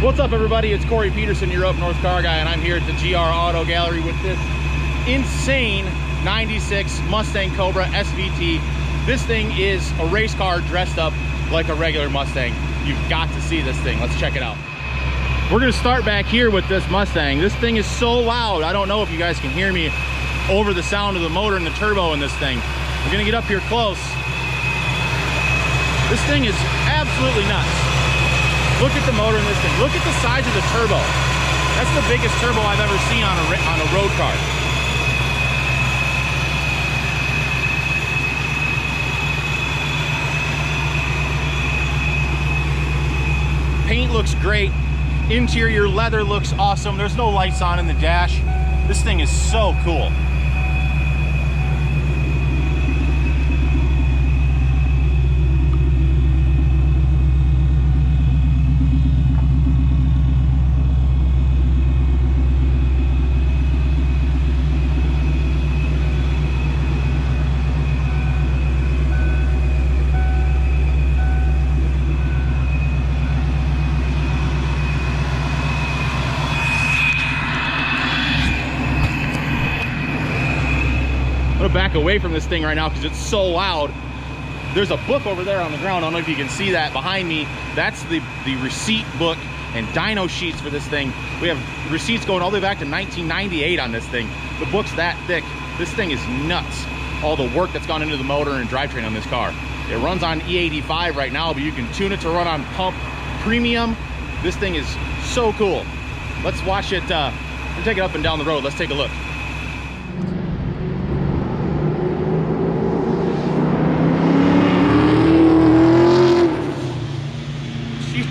What's up, everybody? It's Corey Peterson, your Up North Car Guy, and I'm here at the GR Auto Gallery with this insane 96 Mustang Cobra SVT. This thing is a race car dressed up like a regular Mustang. You've got to see this thing. Let's check it out. We're gonna start back here with this Mustang. This thing is so loud. I don't know if you guys can hear me over the sound of the motor and the turbo in this thing. We're gonna get up here close. This thing is absolutely nuts. Look at the motor in this thing. Look at the size of the turbo. That's the biggest turbo I've ever seen on a road car. Paint looks great. Interior leather looks awesome. There's no lights on in the dash. This thing is so cool. I'm gonna back away from this thing right now because it's so loud. There's a book over there on the ground. I don't know if you can see that behind me. That's the receipt book and dyno sheets for this thing. We have receipts going all the way back to 1998 on this thing. The book's that thick. This thing is nuts. All the work that's gone into the motor and drivetrain on this car. It runs on E85 right now, but you can tune it to run on pump premium. This thing is so cool. Let's watch it. We'll take it up and down the road. Let's take a look.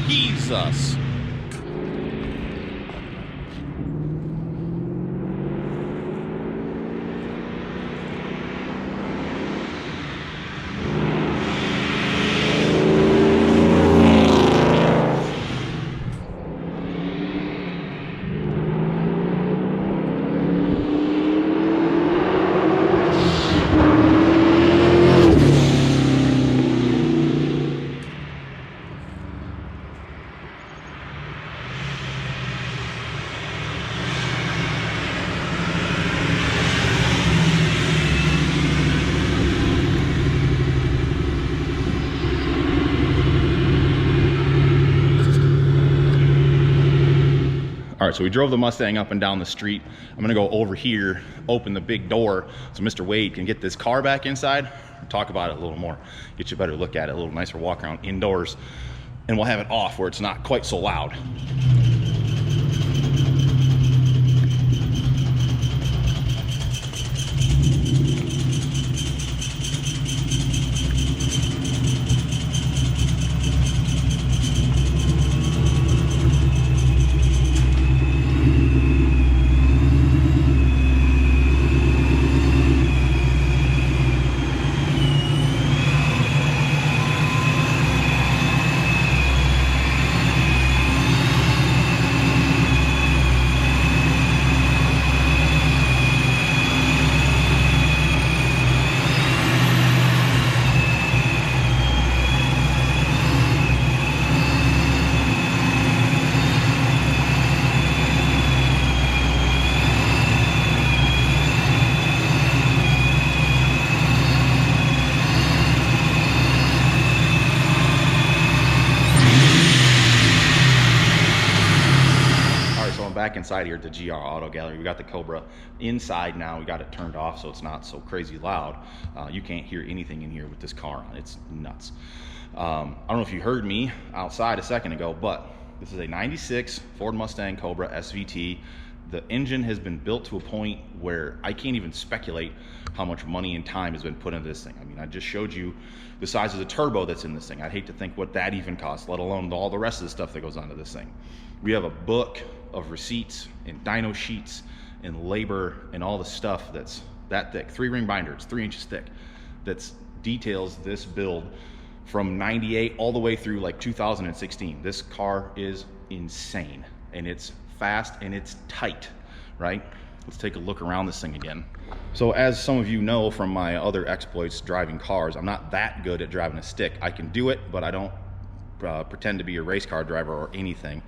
Jesus. All right, so we drove the Mustang up and down the street. I'm gonna go over here, open the big door so Mr. Wade can get this car back inside, talk about it a little more, get you a better look at it, a little nicer walk around indoors, and we'll have it off where it's not quite so loud. Back inside here at the GR Auto Gallery. We got the Cobra inside now. We got it turned off so it's not so crazy loud. You can't hear anything in here with this car on. It's nuts. I don't know if you heard me outside a second ago, but this is a 96 Ford Mustang Cobra SVT. The engine has been built to a point where I can't even speculate how much money and time has been put into this thing. I mean, I just showed you the size of the turbo that's in this thing. I'd hate to think what that even costs, let alone all the rest of the stuff that goes onto this thing. We have a book of receipts and dyno sheets and labor and all the stuff that's that thick, 3-ring binder, it's 3 inches thick, that's details this build from 98 all the way through like 2016. This car is insane and it's fast and it's tight, right? Let's take a look around this thing again. So as some of you know from my other exploits driving cars, I'm not that good at driving a stick. I can do it, but I don't pretend to be a race car driver or anything.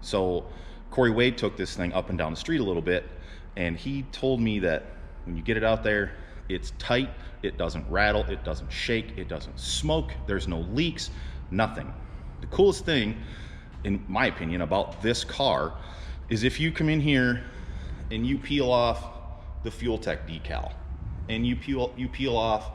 So Corey Wade took this thing up and down the street a little bit, and he told me that when you get it out there, it's tight, it doesn't rattle, it doesn't shake, it doesn't smoke, there's no leaks, nothing. The coolest thing, in my opinion, about this car is if you come in here and you peel off the Fuel Tech decal, and you peel off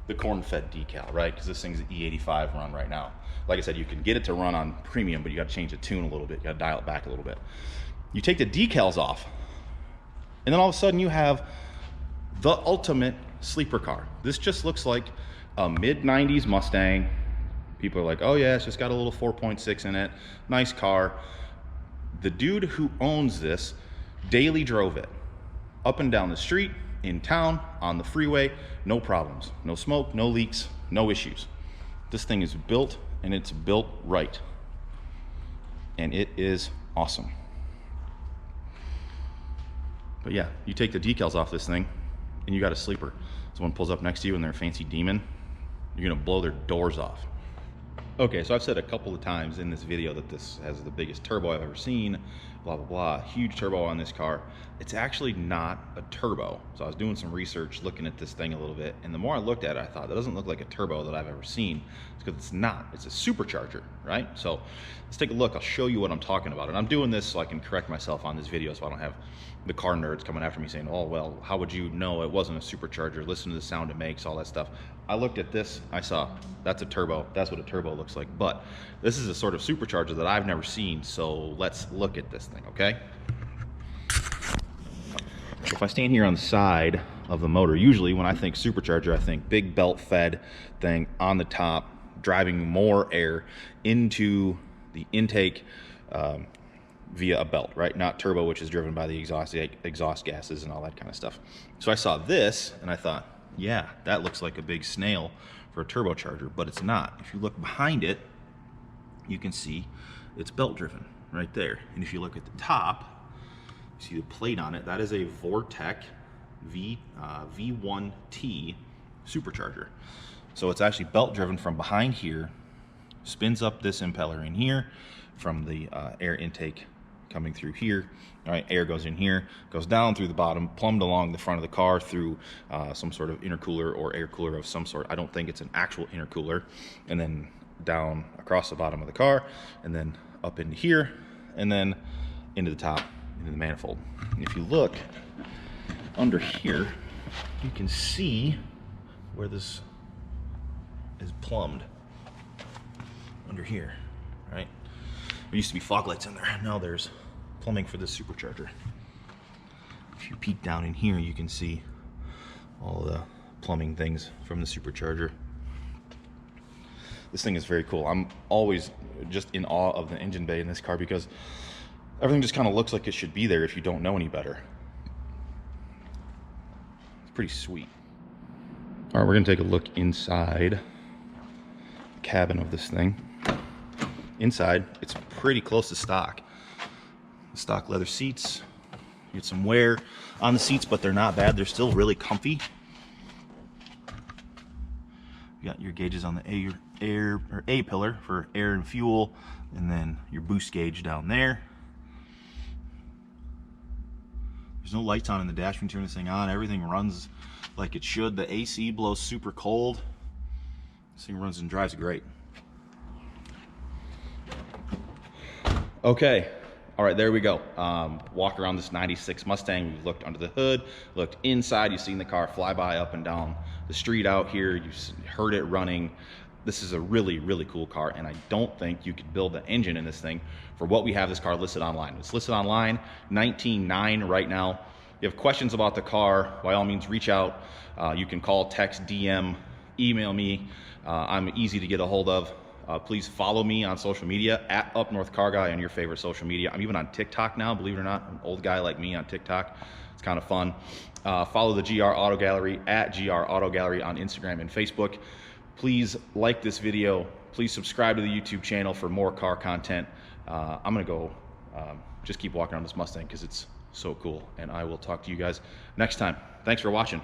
the corn-fed decal, right? Because this thing's an E85 run right now. Like I said, you can get it to run on premium, but you got to change the tune a little bit. You got to dial it back a little bit. You take the decals off, and then all of a sudden you have the ultimate sleeper car. This just looks like a mid-90s Mustang. People are like, oh yeah, it's just got a little 4.6 in it. Nice car. The dude who owns this daily drove it up and down the street, in town, on the freeway, no problems. No smoke, no leaks, no issues. This thing is built, and it's built right. And it is awesome. But yeah, you take the decals off this thing, and you got a sleeper. Someone pulls up next to you in their fancy Demon, you're gonna blow their doors off. Okay, so I've said a couple of times in this video that this has the biggest turbo I've ever seen, blah, blah, blah. Huge turbo on this car. It's actually not a turbo. So I was doing some research, looking at this thing a little bit, and the more I looked at it, I thought, that doesn't look like a turbo that I've ever seen. It's because it's not. It's a supercharger, right? So let's take a look. I'll show you what I'm talking about. And I'm doing this so I can correct myself on this video so I don't have the car nerds coming after me saying, oh, well, how would you know it wasn't a supercharger? Listen to the sound it makes, all that stuff. I looked at this, I saw, that's a turbo. That's what a turbo looks like. But this is a sort of supercharger that I've never seen, so let's look at this thing, okay? So if I stand here on the side of the motor, usually when I think supercharger, I think big belt fed thing on the top, driving more air into the intake via a belt, right? Not turbo, which is driven by the exhaust gases and all that kind of stuff. So I saw this and I thought, yeah, that looks like a big snail for a turbocharger, but it's not. If you look behind it, you can see it's belt driven right there. And if you look at the top, you see the plate on it. That is a Vortech V1T supercharger. So it's actually belt driven from behind here, spins up this impeller in here from the air intake coming through here. All right, air goes in here, goes down through the bottom, plumbed along the front of the car through some sort of intercooler or air cooler of some sort. I don't think it's an actual intercooler. And then down across the bottom of the car, and then up into here, and then into the top, into the manifold. And if you look under here, you can see where this is plumbed under here, right? There used to be fog lights in there. Now there's plumbing for this supercharger. If you peek down in here, you can see all the plumbing things from the supercharger. This thing is very cool. I'm always just in awe of the engine bay in this car because everything just kind of looks like it should be there if you don't know any better. It's pretty sweet. All right, we're gonna take a look inside the cabin of this thing. Inside, it's pretty close to stock. Stock leather seats. You get some wear on the seats, but they're not bad. They're still really comfy. You got your gauges on the A pillar for air and fuel, and then your boost gauge down there. There's no lights on in the dash when you turn this thing on. Everything runs like it should. The AC blows super cold. This thing runs and drives great. Okay, all right, there we go. Walk around this 96 Mustang. We've looked under the hood, looked inside. You've seen the car fly by up and down the street out here. You've heard it running. This is a really, really cool car, and I don't think you could build the engine in this thing for what we have this car listed online. It's listed online, $19,900 right now. If you have questions about the car, by all means, reach out. You can call, text, DM, email me. I'm easy to get a hold of. Please follow me on social media at UpNorthCarGuy on your favorite social media. I'm even on TikTok now, believe it or not. An old guy like me on TikTok. It's kind of fun. Follow the GR Auto Gallery at GR Auto Gallery on Instagram and Facebook. Please like this video. Please subscribe to the YouTube channel for more car content. I'm gonna go just keep walking around this Mustang because it's so cool, and I will talk to you guys next time. Thanks for watching.